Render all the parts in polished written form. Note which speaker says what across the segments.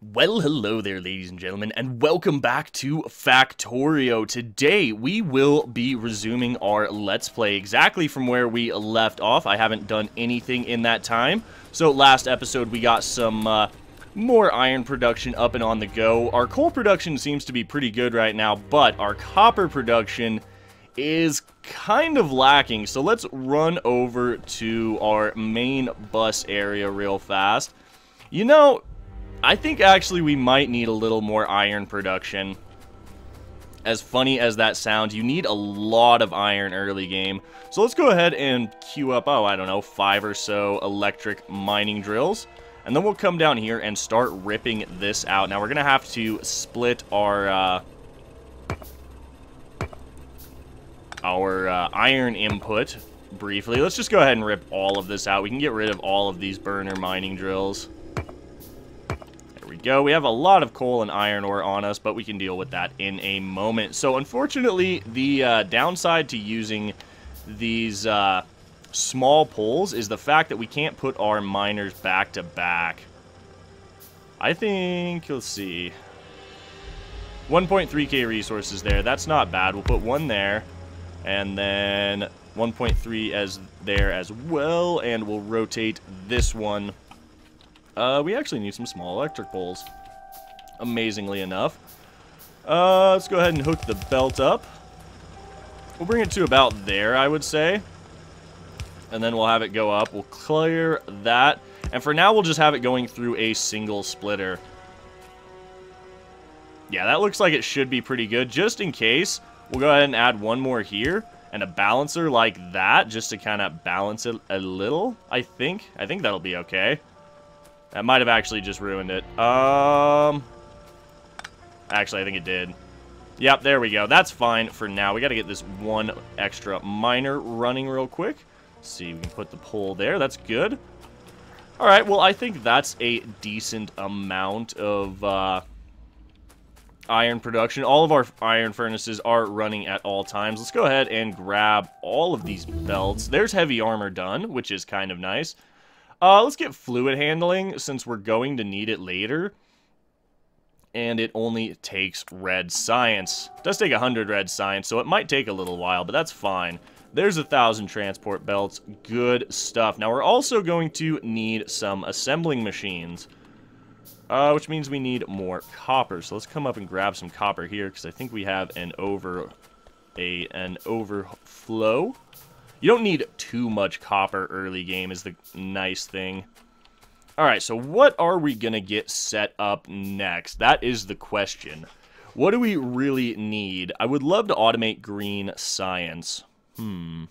Speaker 1: Well, hello there, ladies and gentlemen, and welcome back to Factorio. Today, we will be resuming our Let's Play exactly from where we left off. I haven't done anything in that time. So, last episode, we got some more iron production up and on the go. Our coal production seems to be pretty good right now, but our copper production is kind of lacking. So, let's run over to our main bus area real fast. You know, I think actually we might need a little more iron production. As funny as that sounds, you need a lot of iron early game. So let's go ahead and queue up, oh, I don't know, 5 or so electric mining drills. And then we'll come down here and start ripping this out. Now we're going to have to split our iron input briefly. Let's just go ahead and rip all of this out. We can get rid of all of these burner mining drills. We have a lot of coal and iron ore on us, but we can deal with that in a moment. So unfortunately, the downside to using these small poles is the fact that we can't put our miners back to back. I think, let's see, 1.3k resources there. That's not bad. We'll put one there, and then 1.3 as there as well, and we'll rotate this one. We actually need some small electric poles, amazingly enough. Let's go ahead and hook the belt up. We'll bring it to about there, I would say. And then we'll have it go up. We'll clear that. And for now, we'll just have it going through a single splitter. Yeah, that looks like it should be pretty good. Just in case, we'll go ahead and add one more here. And a balancer like that, just to kind of balance it a little, I think. I think that'll be okay. That might have actually just ruined it. Actually, I think it did. Yep, there we go. That's fine for now. We got to get this one extra miner running real quick. Let's see, we can put the pole there. That's good. All right, well, I think that's a decent amount of iron production. All of our iron furnaces are running at all times. Let's go ahead and grab all of these belts. There's heavy armor done, which is kind of nice. Let's get fluid handling, since we're going to need it later. And it only takes red science. It does take 100 red science, so it might take a little while, but that's fine. There's 1,000 transport belts. Good stuff. Now, we're also going to need some assembling machines. Which means we need more copper. So let's come up and grab some copper here, because I think we have an overflow. You don't need too much copper early game is the nice thing. Alright, so what are we going to get set up next? That is the question. What do we really need? I would love to automate green science. Well,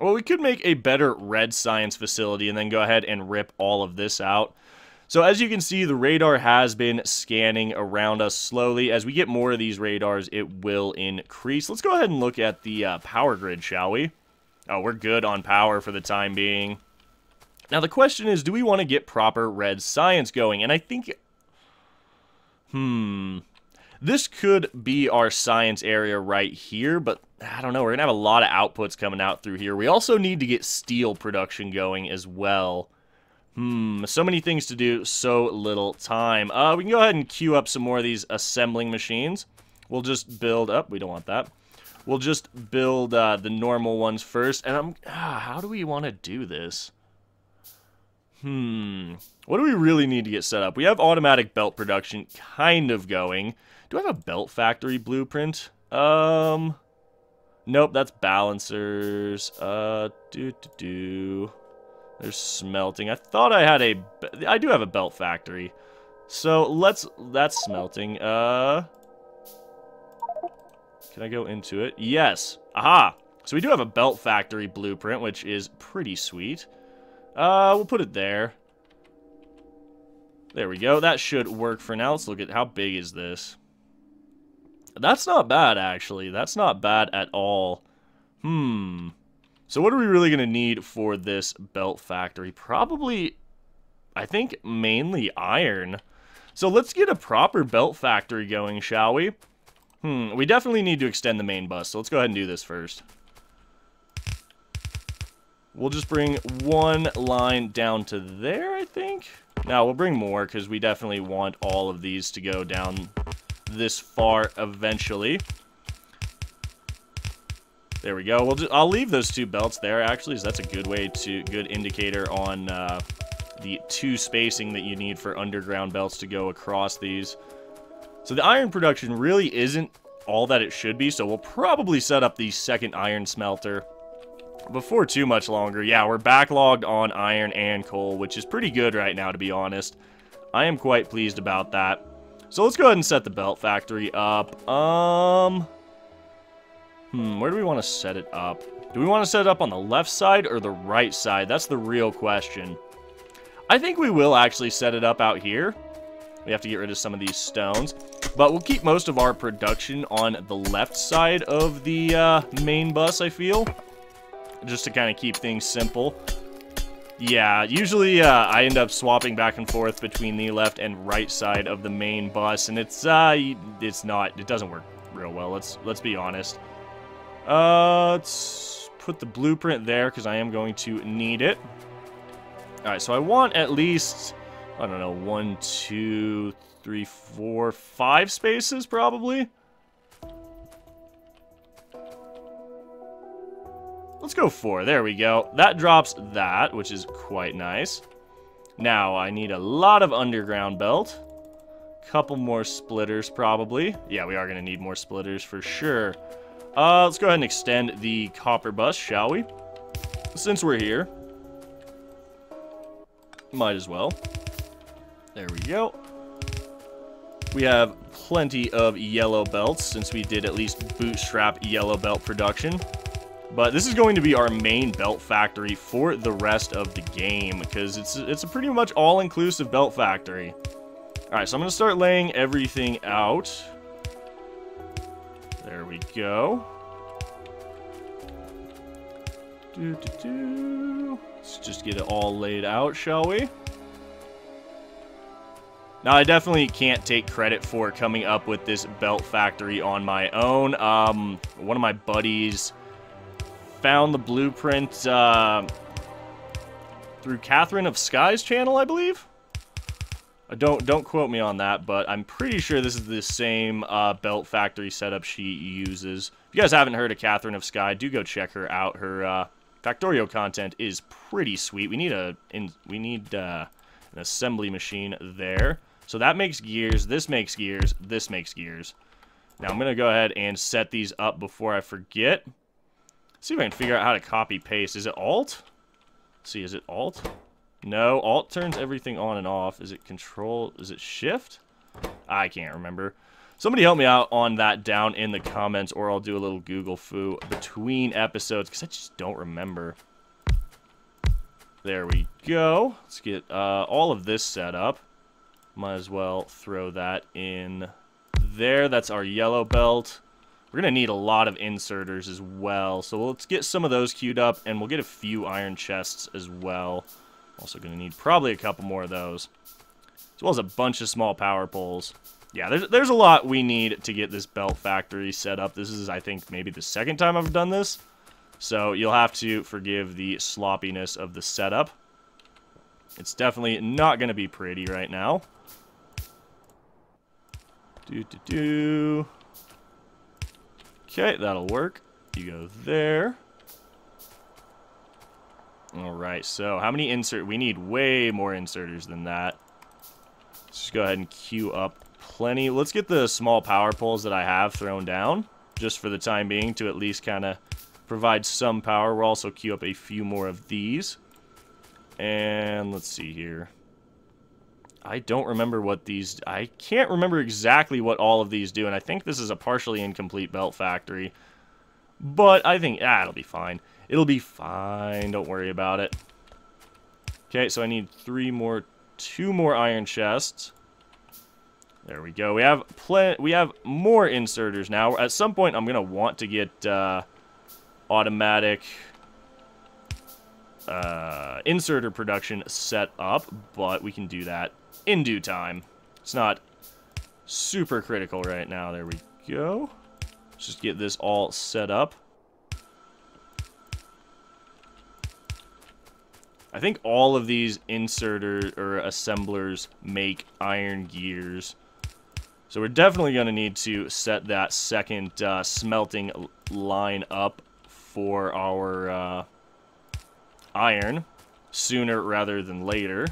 Speaker 1: we could make a better red science facility and then go ahead and rip all of this out. So as you can see, the radar has been scanning around us slowly. As we get more of these radars, it will increase. Let's go ahead and look at the power grid, shall we? Oh, we're good on power for the time being. Now the question is, do we want to get proper red science going? And I think, this could be our science area right here, but I don't know. We're going to have a lot of outputs coming out through here. We also need to get steel production going as well. So many things to do, so little time. We can go ahead and queue up some more of these assembling machines. We'll just build up. We don't want that. We'll just build the normal ones first. And how do we want to do this? What do we really need to get set up? We have automatic belt production kind of going. Do I have a belt factory blueprint? Nope, that's balancers. There's smelting. I thought I had I do have a belt factory. So that's smelting. Can I go into it? Yes. Aha. So we do have a belt factory blueprint, which is pretty sweet. We'll put it there. There we go. That should work for now. Let's look at how big is this. That's not bad, actually. That's not bad at all. So what are we really going to need for this belt factory? Probably, I think, mainly iron. So let's get a proper belt factory going, shall we? We definitely need to extend the main bus, so let's go ahead and do this first. We'll just bring one line down to there, I think. Now, we'll bring more, because we definitely want all of these to go down this far eventually. There we go. I'll leave those 2 belts there, actually, so that's a good indicator on the 2 spacing that you need for underground belts to go across these. So the iron production really isn't all that it should be, so we'll probably set up the second iron smelter before too much longer. Yeah, we're backlogged on iron and coal, which is pretty good right now, to be honest. I am quite pleased about that. So let's go ahead and set the belt factory up. Where do we want to set it up? Do we want to set it up on the left side or the right side? That's the real question. I think we will actually set it up out here. We have to get rid of some of these stones. But we'll keep most of our production on the left side of the main bus, I feel. Just to kind of keep things simple. Yeah, usually I end up swapping back and forth between the left and right side of the main bus. And it doesn't work real well, let's be honest. Let's put the blueprint there, because I am going to need it. Alright, so I want at least, I don't know, 1, 2, 3, 4, 5 spaces, probably. Let's go 4. There we go. That drops that, which is quite nice. Now, I need a lot of underground belt. Couple more splitters, probably. Yeah, we are going to need more splitters for sure. Let's go ahead and extend the copper bus, shall we? Since we're here. Might as well. There we go. We have plenty of yellow belts, since we did at least bootstrap yellow belt production. But this is going to be our main belt factory for the rest of the game, because it's a pretty much all-inclusive belt factory. Alright, so I'm going to start laying everything out. There we go. Let's just get it all laid out, shall we? Now, I definitely can't take credit for coming up with this belt factory on my own. One of my buddies found the blueprint through Catherine of Sky's channel, I believe. Don't quote me on that, but I'm pretty sure this is the same belt factory setup she uses. If you guys haven't heard of Catherine of Sky, do go check her out. Her Factorio content is pretty sweet. We need an assembly machine there. So that makes gears, this makes gears, this makes gears. Now I'm gonna go ahead and set these up before I forget. See if I can figure out how to copy paste. Is it Alt? Let's see, is it Alt? No, Alt turns everything on and off. Is it Control? Is it Shift? I can't remember. Somebody help me out on that down in the comments, or I'll do a little Google foo between episodes, because I just don't remember. There we go. Let's get all of this set up. Might as well throw that in there. That's our yellow belt. We're going to need a lot of inserters as well. So let's get some of those queued up, and we'll get a few iron chests as well. Also going to need probably a couple more of those. As well as a bunch of small power poles. Yeah, there's a lot we need to get this belt factory set up. This is, I think, maybe the second time I've done this. So you'll have to forgive the sloppiness of the setup. It's definitely not going to be pretty right now. Okay, that'll work. You go there. Alright, so how many insert? We need way more inserters than that. Let's just go ahead and queue up plenty. Let's get the small power poles that I have thrown down, just for the time being, to at least kind of provide some power. We'll also queue up a few more of these. And let's see here. I don't remember what these... I can't remember exactly what all of these do, and I think this is a partially incomplete belt factory. But I think... it'll be fine. It'll be fine. Don't worry about it. Okay, so I need two more iron chests. There we go. We have more inserters now. At some point, I'm going to want to get automatic inserter production set up, but we can do that in due time. It's not super critical right now. There we go. Let's just get this all set up. I think all of these inserters or assemblers make iron gears. So we're definitely going to need to set that second smelting line up for our iron sooner rather than later.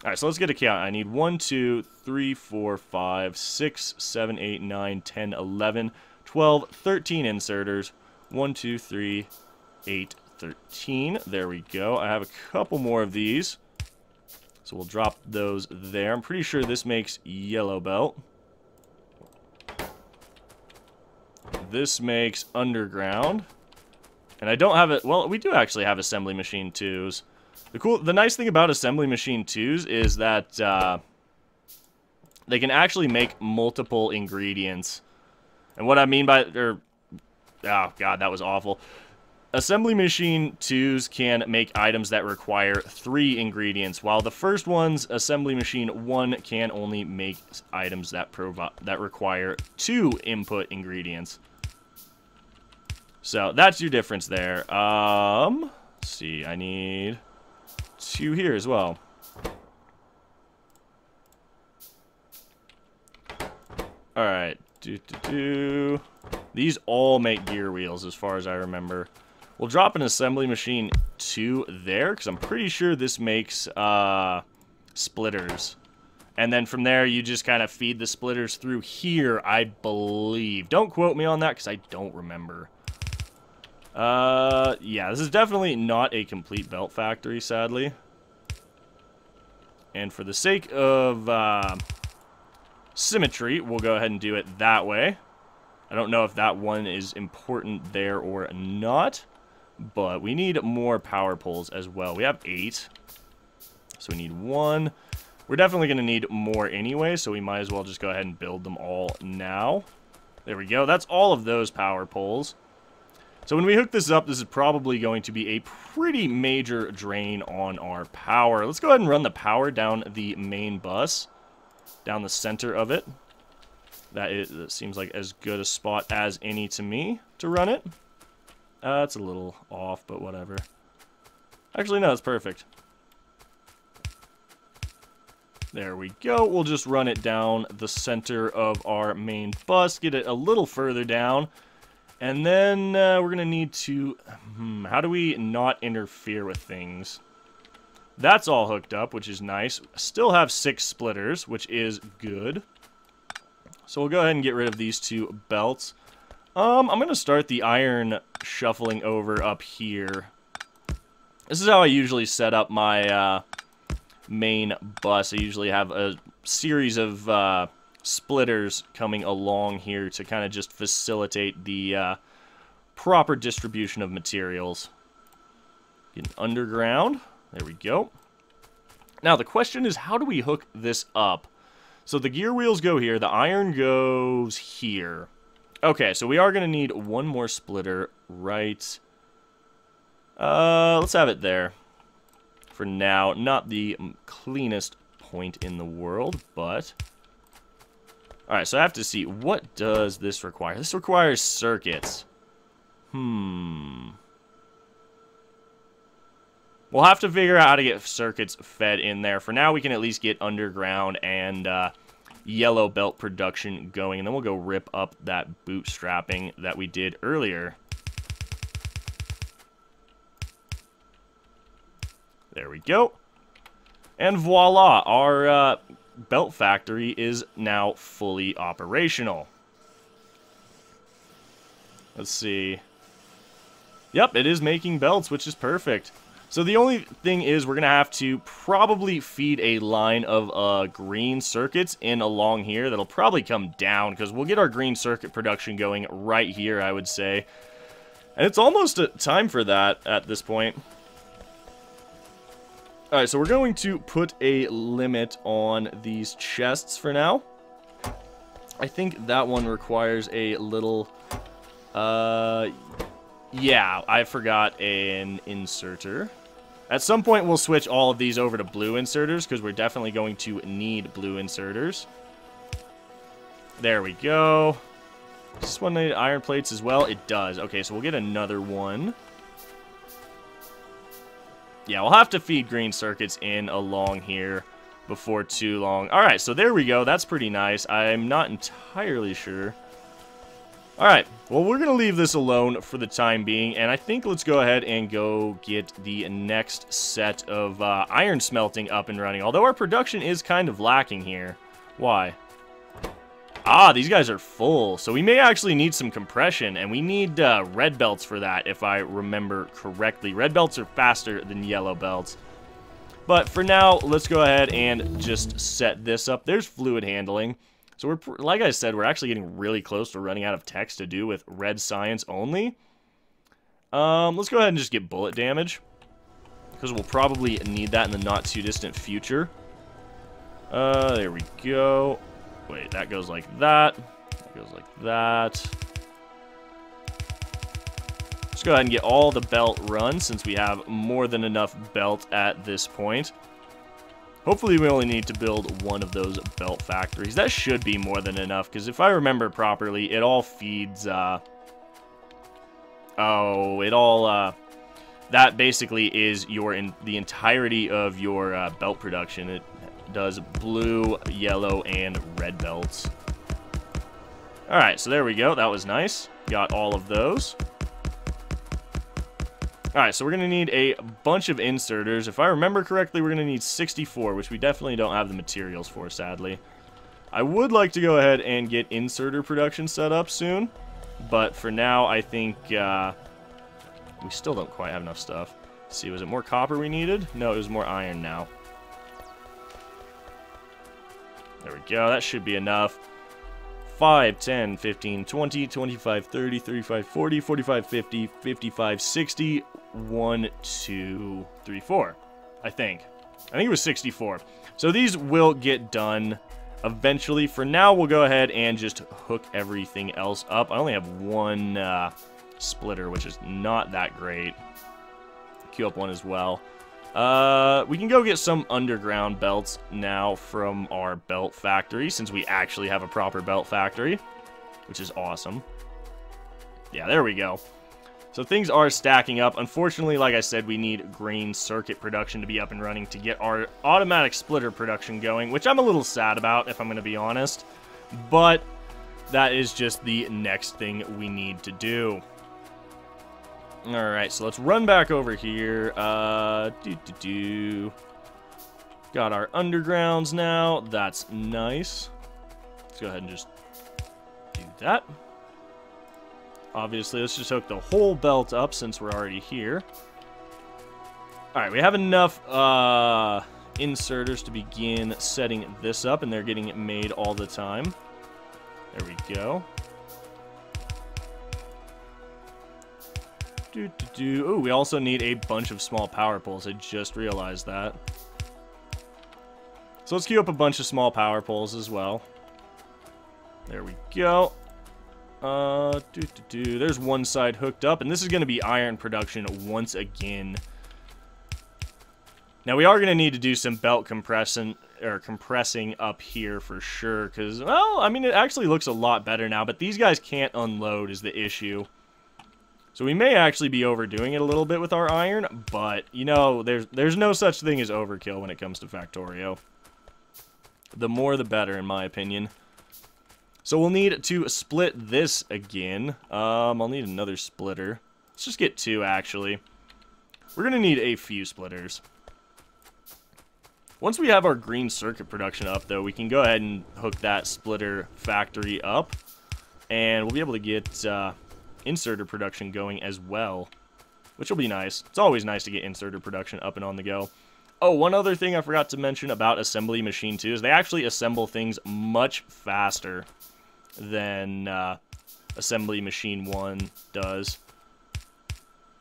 Speaker 1: Alright, so let's get a count. I need 1, 2, 3, 4, 5, 6, 7, 8, 9, 10, 11, 12, 13 inserters. 1, 2, 3, 8, 13. There we go. I have a couple more of these. So we'll drop those there. I'm pretty sure this makes yellow belt. This makes underground. And I don't have it. Well, we do actually have assembly machine 2s. The nice thing about assembly machine 2s is that they can actually make multiple ingredients. And what I mean by, oh god, that was awful. Assembly machine 2s can make items that require 3 ingredients, while the first ones, assembly machine 1, can only make items that require 2 input ingredients. So that's your difference there. Let's see, I need 2 here as well. Alright. These all make gear wheels as far as I remember. We'll drop an assembly machine 2 there, because I'm pretty sure this makes splitters. And then from there, you just kind of feed the splitters through here, I believe. Don't quote me on that, because I don't remember. Yeah, this is definitely not a complete belt factory, sadly. And for the sake of symmetry, we'll go ahead and do it that way. I don't know if that one is important there or not, but we need more power poles as well. We have 8, so we need 1. We're definitely going to need more anyway, so we might as well just go ahead and build them all now. There we go. That's all of those power poles. So when we hook this up, this is probably going to be a pretty major drain on our power. Let's go ahead and run the power down the main bus, down the center of it. That seems like as good a spot as any to me to run it. It's a little off, but whatever. Actually, no, it's perfect. There we go. We'll just run it down the center of our main bus, get it a little further down. And then we're going to need to... how do we not interfere with things? That's all hooked up, which is nice. Still have 6 splitters, which is good. So we'll go ahead and get rid of these 2 belts. I'm going to start the iron shuffling over up here. This is how I usually set up my main bus. I usually have a series of splitters coming along here to kind of just facilitate the proper distribution of materials. Get underground. There we go. Now the question is, how do we hook this up? So the gear wheels go here, the iron goes here. Okay, so we are going to need 1 more splitter right... let's have it there. For now, not the cleanest point in the world, but... Alright, so I have to see, what does this require? This requires circuits. We'll have to figure out how to get circuits fed in there. For now, we can at least get underground and yellow belt production going, and then we'll go rip up that bootstrapping that we did earlier. There we go. And voila, our belt factory is now fully operational. Let's see. Yep, it is making belts, which is perfect. So the only thing is we're going to have to probably feed a line of green circuits in along here. That'll probably come down because we'll get our green circuit production going right here, I would say. And it's almost time for that at this point. Alright, so we're going to put a limit on these chests for now. I think that one requires a little... yeah, I forgot an inserter. At some point, we'll switch all of these over to blue inserters, because we're definitely going to need blue inserters. There we go. Does this one need iron plates as well? It does. Okay, so we'll get another one. Yeah, we'll have to feed green circuits in along here before too long. Alright, so there we go. That's pretty nice. I'm not entirely sure. Alright, well, we're going to leave this alone for the time being, and I think let's go ahead and go get the next set of iron smelting up and running, although our production is kind of lacking here. Why? Ah, these guys are full, so we may actually need some compression, and we need red belts for that, if I remember correctly. Red belts are faster than yellow belts. But for now, let's go ahead and just set this up. There's fluid handling. So we're, like I said, we're actually getting really close to running out of text to do with red science only. Let's go ahead and just get bullet damage, because we'll probably need that in the not too distant future. There we go. Wait, that goes like that. That goes like that. Let's go ahead and get all the belt run, since we have more than enough belt at this point. Hopefully we only need to build one of those belt factories. That should be more than enough, because if I remember properly, it all feeds, that basically is the entirety of your belt production. It does blue, yellow, and red belts. Alright, so there we go. That was nice. Got all of those. Alright, so we're going to need a bunch of inserters. If I remember correctly, we're going to need 64, which we definitely don't have the materials for, sadly. I would like to go ahead and get inserter production set up soon, but for now, I think we still don't quite have enough stuff. Let's see, was it more copper we needed? No, it was more iron now. There we go, that should be enough. 5, 10, 15, 20, 25, 30, 35, 40, 45, 50, 55, 60, 1, 2, 3, 4, I think it was 64. So these will get done eventually. For now, we'll go ahead and just hook everything else up. I only have one splitter, which is not that great. Queue up one as well. We can go get some underground belts now from our belt factory, since we actually have a proper belt factory, which is awesome. Yeah, there we go. So things are stacking up. Unfortunately, like I said, we need green circuit production to be up and running to get our automatic splitter production going, which I'm a little sad about, if I'm going to be honest. But that is just the next thing we need to do. Alright, so let's run back over here. Got our undergrounds now. That's nice. Let's go ahead and just do that. Obviously, let's just hook the whole belt up since we're already here. Alright, we have enough inserters to begin setting this up, and they're getting made all the time. There we go. Ooh, we also need a bunch of small power poles. I just realized that. So let's queue up a bunch of small power poles as well. There we go. There's one side hooked up, and this is going to be iron production once again. Now, we are going to need to do some belt compressing up here for sure, because, well, I mean, it actually looks a lot better now, but these guys can't unload is the issue. So we may actually be overdoing it a little bit with our iron, but, you know, there's no such thing as overkill when it comes to Factorio. The more the better, in my opinion. So we'll need to split this again. I'll need another splitter. Let's just get two, actually. We're going to need a few splitters. Once we have our green circuit production up, though, we can go ahead and hook that splitter factory up. And we'll be able to get inserter production going as well, which will be nice. It's always nice to get inserter production up and on the go. Oh, one other thing I forgot to mention about Assembly Machine 2 is they actually assemble things much faster than Assembly Machine 1 does.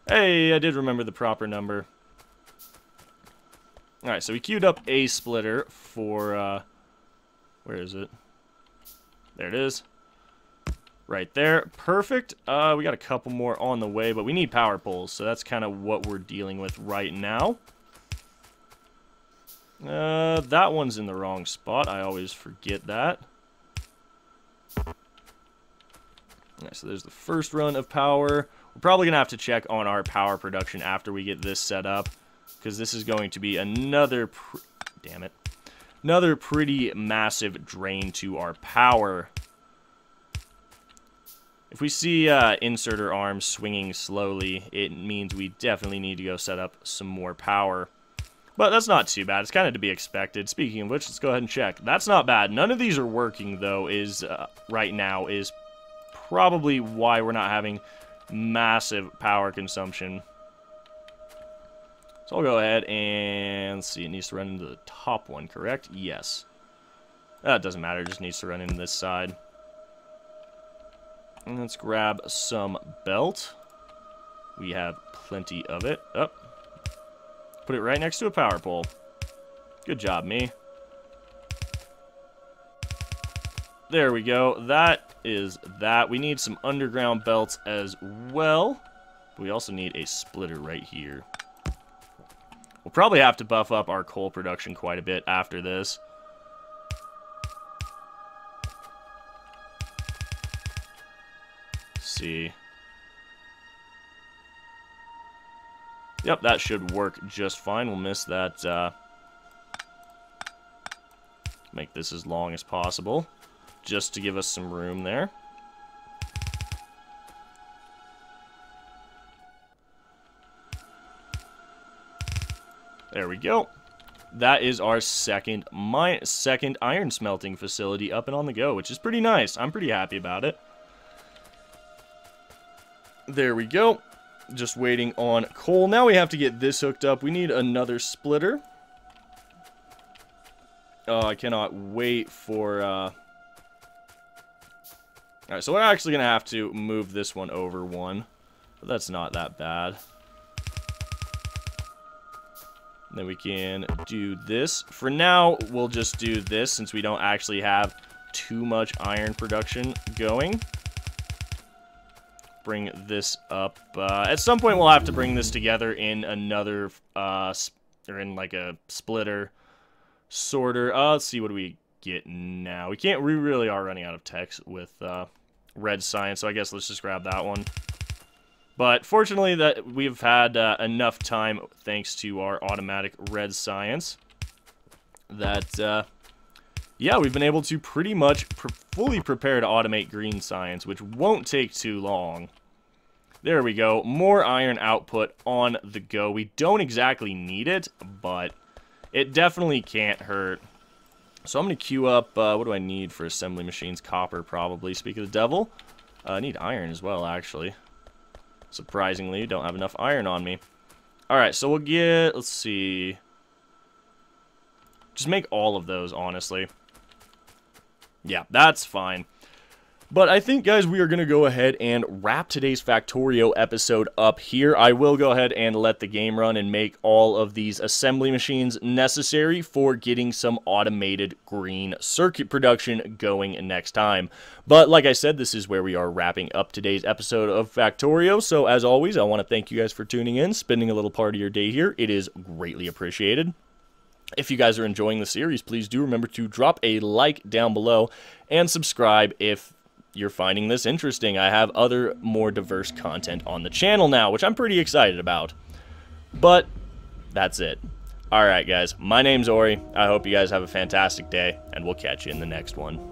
Speaker 1: Hey, I did remember the proper number. Alright, so we queued up a splitter for, where is it? There it is. Right there. Perfect. We got a couple more on the way, but we need power poles, so that's kind of what we're dealing with right now. That one's in the wrong spot. I always forget that. Alright, so there's the first run of power. We're probably going to have to check on our power production after we get this set up. because this is going to be another, damn it, another pretty massive drain to our power. If we see inserter arms swinging slowly, it means we definitely need to go set up some more power. But that's not too bad. It's kind of to be expected. Speaking of which, let's go ahead and check. That's not bad. None of these are working, though, right now is probably why we're not having massive power consumption. So I'll go ahead and let's see. It needs to run into the top one, correct? Yes. That doesn't matter. It just needs to run into this side. And let's grab some belt. We have plenty of it. Up. Put it right next to a power pole. Good job, me. There we go. That is that. We need some underground belts as well. We also need a splitter right here. We'll probably have to buff up our coal production quite a bit after this. See. Yep, that should work just fine. We'll miss that. Make this as long as possible, just to give us some room there. There we go. That is our second iron smelting facility up and on the go, which is pretty nice. I'm pretty happy about it. There we go. Just waiting on coal. Now we have to get this hooked up. We need another splitter. Oh, I cannot wait for... Alright, so we're actually going to have to move this one over one. But that's not that bad. Then we can do this. For now, we'll just do this since we don't actually have too much iron production going. Bring this up. At some point, we'll have to bring this together in another, or in like a splitter, sorter. Let's see, what do we get now? We really are running out of text with red science, so I guess let's just grab that one. But fortunately, that we've had enough time, thanks to our automatic red science, that yeah, we've been able to pretty much fully prepare to automate green science, which won't take too long. There we go. More iron output on the go. We don't exactly need it, but it definitely can't hurt. So I'm going to queue up, what do I need for assembly machines? Copper, probably. Speak of the devil. I need iron as well, actually. Surprisingly, don't have enough iron on me. Alright, so we'll get, let's see. Just make all of those, honestly. Yeah, that's fine. But I think, guys, we are going to go ahead and wrap today's Factorio episode up here. I will go ahead and let the game run and make all of these assembly machines necessary for getting some automated green circuit production going next time. But like I said, this is where we are wrapping up today's episode of Factorio. So as always, I want to thank you guys for tuning in, spending a little part of your day here. It is greatly appreciated. If you guys are enjoying the series, please do remember to drop a like down below and subscribe if you're finding this interesting. I have other more diverse content on the channel now, which I'm pretty excited about. But that's it. Alright guys, my name's Ori. I hope you guys have a fantastic day, and we'll catch you in the next one.